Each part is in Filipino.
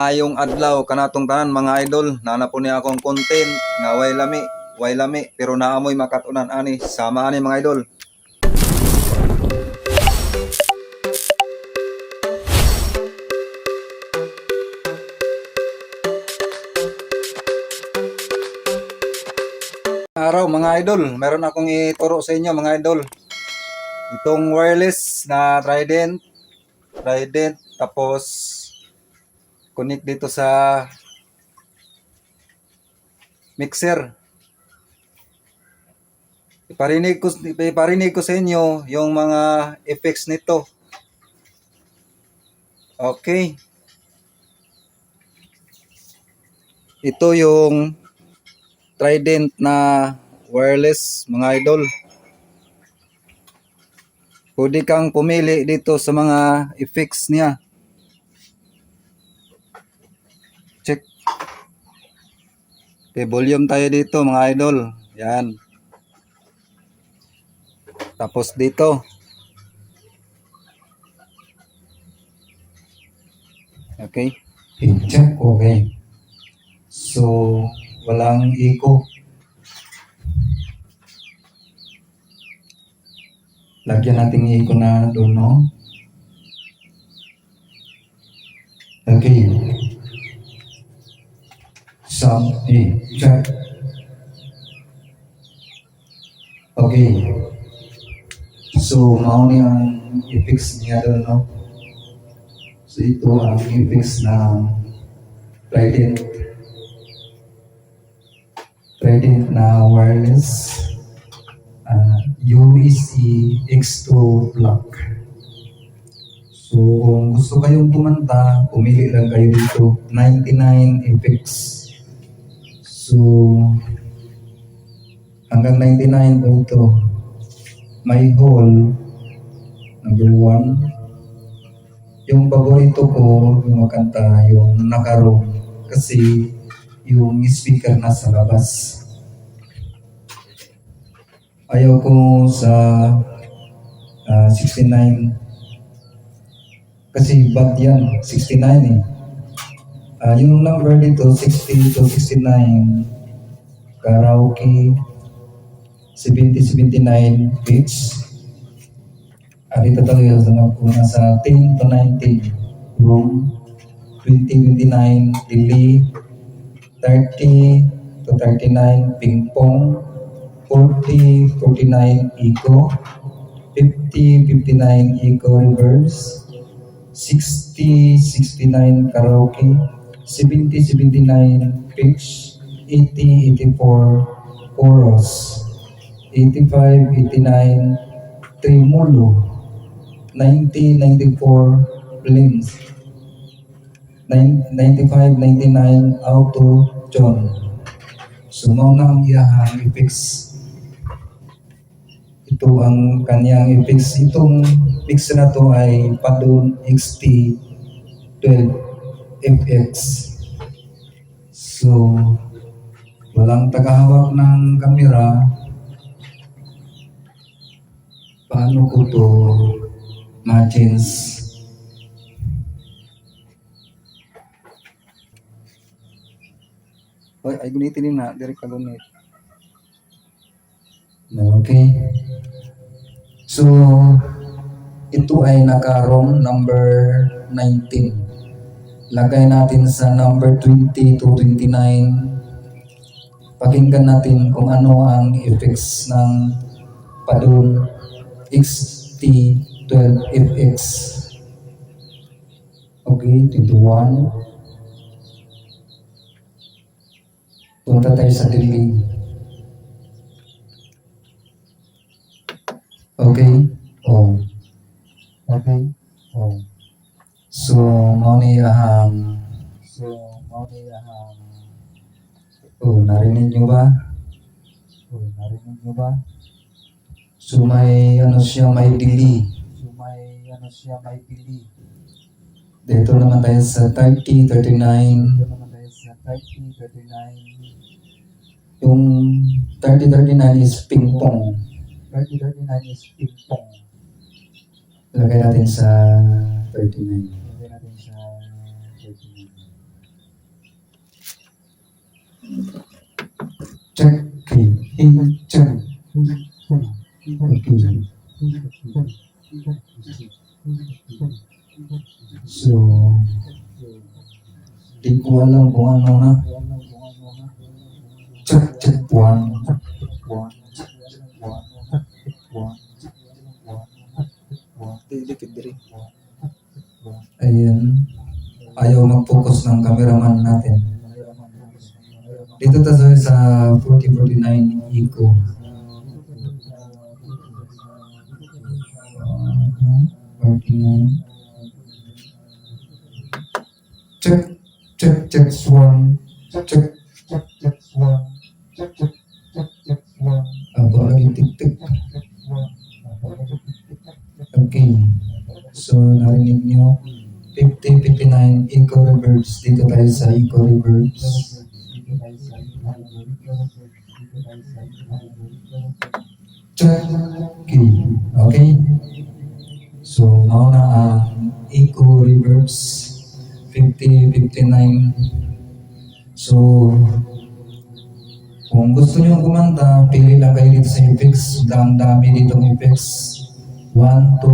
Ayong adlaw kanatong tanan mga idol, nana po niya akong content nga way lami pero naamoy makatunan ani, sama ani mga idol. Araw mga idol, meron akong ituro sa inyo mga idol. Itong wireless na Trident tapos connect dito sa mixer. Iparinig ko sa inyo yung mga effects nito. Okay. Ito yung Trident na wireless mga idol. Pwede kang pumili dito sa mga effects niya. Check. Okay, volume tayo dito mga idol. Yan. Tapos dito. Okay. Check. Okay. So, walang echo. Lagyan natin echo na doon, no? Okay. Sound, check. Okay. So, mauni ang effects niya doon, no? So, ito ang effects ng Trident na wireless UEC X2 plug. So, kung gusto kayong kumanta, pumili lang kayo dito. 99 effects. So, hanggang 99 po ito. My Hall, number 1. Yung paborito ko, yung makanta, yung Nakarong. Kasi, yung speaker nasa labas. Ayaw ko sa 69 kasi bad yan, 69 eh. Yung number dito 60 to 69 karaoke 70-79 pitch. Dito talaga nasa 10 to 19 room 20-29 delay 30 to 39 ping pong 40-49 eco 50-59 eco reverse 60-69 karaoke 70-79 pitch 80-84 chorus 85-89 tremolo 90-94 blends 95-99 auto tune. So mao na ang iyahang effects. Ito ang kanyang effects. Itong mix na to ay Padon XT12FX. So, walang tagahawak ng kamera. Paano ko to ma-change? Ay, gunitin din na. Direct ka gunit. Okay. So, ito ay nakarong number 19. Lagay natin sa number 20 to 29. Pakinggan natin kung ano ang effects ng Padon XT12FX. Okay, 21. Punta tayo sa delay. Okay. Oh. Okay. Oh. So, narinig nyo ba? So, may delay. Dito naman tayo sa 30-39. Yung 30-39 is ping-pong. Lagay natin sa 39. Check. Okay. Hey, check. Okay. So, di ko alam kung ano na. Check, check, one. Dikit diri. Ayan. Ayaw mag-focus ng cameraman natin. Dito tayo sa 4049 Eco. 49. Check, check, check, one. Check, one. Aba, lagi tik-tik. Okay. So, narinig nyo. 5059 Eco Reverse. Dito tayo sa Eco Reverse. Check. Okay. Okay. So, mauna ang Eco Reverse 5059. So, kung gusto nyo kumanta, pili lang kayo dito sa effects. Dami dito ng effects. 1 to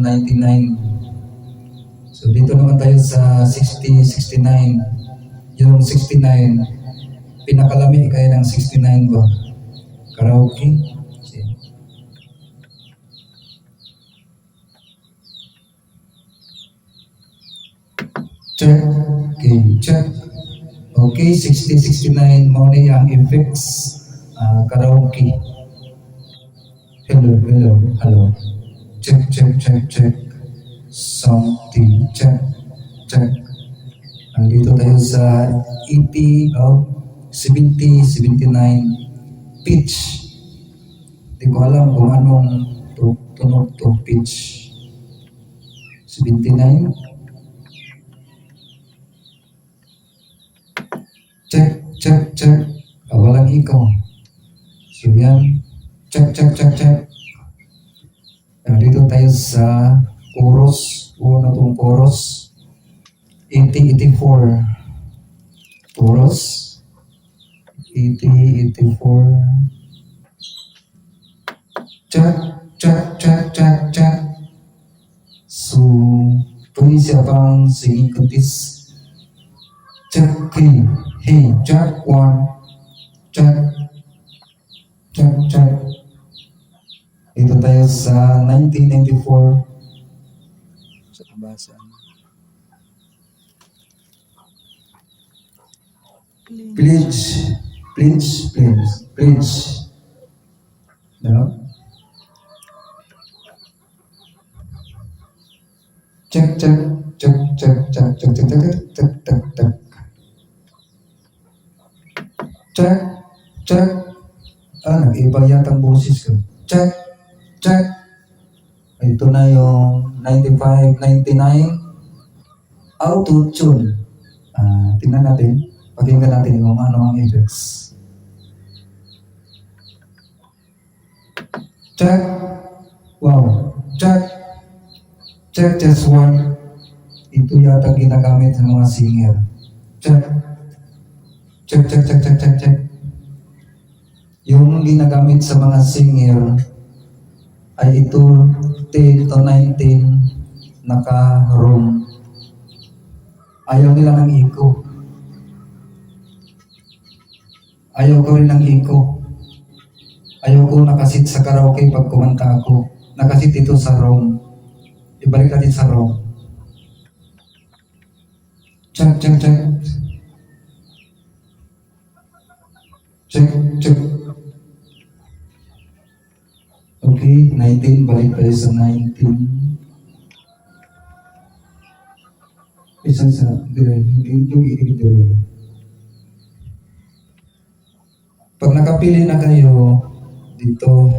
99. So, dito naman tayo sa 60, 69. Yung 69, pinakalami kaya ng 69 ba? Karaoke. Check. Okay, check. Okay, 60, 69. Mauna yung effects. Karaoke. Hello, hello, hello. Check, check, check, check. Something. Check, check. Nandito tayo sa 80 of 70, 79 pitch. Hindi ko alam kung anong tunog to pitch. 79. Check, check, check. Walang ikaw. So yan. Check, check, check, check. Nandito tayo sa chorus. Una itong chorus. 80, 84. Chorus. 80, 84. Check, check, check, check, check. So, pwede siya pang singing contest. Check, hey, hey, check, one. Check, check, check. Ito tayo sa 1994. Sa basa. Pledge, pledge, pledge, pledge. No? Check, check, check, check, check, check, check, check, check, check, check. Check, check. Nag-iba yata ang boses ko. Check, check. Ito na yung 95, 99. Auto-tune. Tingnan natin. Pakinggan natin kung ano ang effects. Check. Wow. Check. Check, just one. Ito yata ginagamit ng mga singer. Check. Check, check, check, check, check, check. Yung ginagamit sa mga singer ay ito 10 to 19 naka-room. Ayaw nila ng echo. Ayaw ko rin ng echo. Ayaw ko nakasit sa karaoke pag kumanta ako. Nakasit ito sa room. Ibalik natin sa room. Check, check, check. Check, check. Okay, 19. Balik tayo sa 19. Isa. Dire. Pag nakapili na kayo, dito,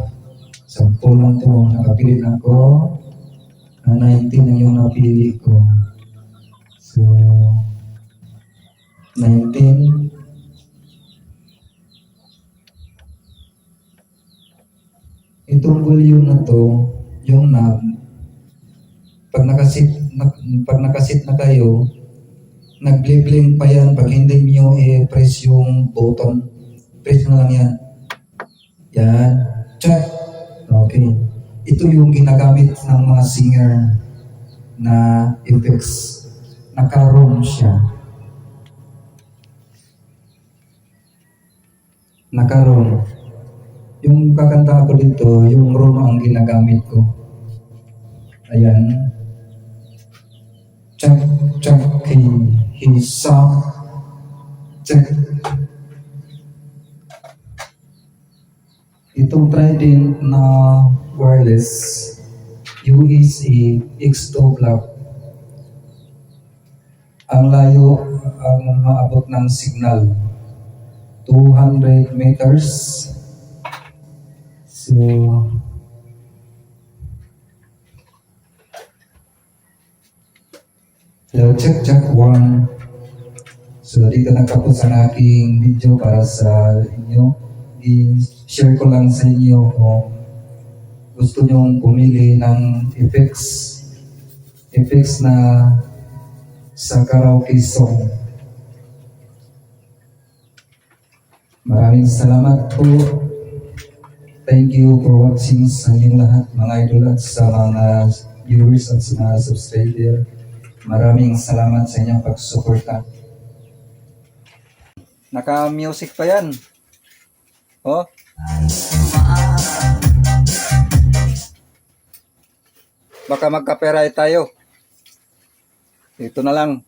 10 lang to, nakapili na ako, 19 ang yung napili ko. So, 19. Itong volume na to, yung knob, pag nakasit na kayo, nag-blink pa yan. Pag hindi nyo i-press yung button, press na lang yan. Yan. Check. Okay. Ito yung ginagamit ng mga singer na effects. Naka-room siya. Naka-room. Yung kakanta ko dito, yung room ang ginagamit ko. Ayan. Check, check, he saw. Check. Itong Trident na wireless, USA X2 Black. Ang layo ang maabot ng signal, 200 meters. So, hello, check, check, 1. So, dito nagtapos ang aking video para sa inyo. I-share ko lang sa inyo kung gusto nyong pumili ng effects na sa karaoke song. Maraming salamat po. Thank you for watching sa inyong lahat, mga idol, at sa mga viewers at sa mga subscriber. Maraming salamat sa inyong pagsuporta. Naka-music pa yan. Oh. Baka magka-copyright tayo. Ito na lang.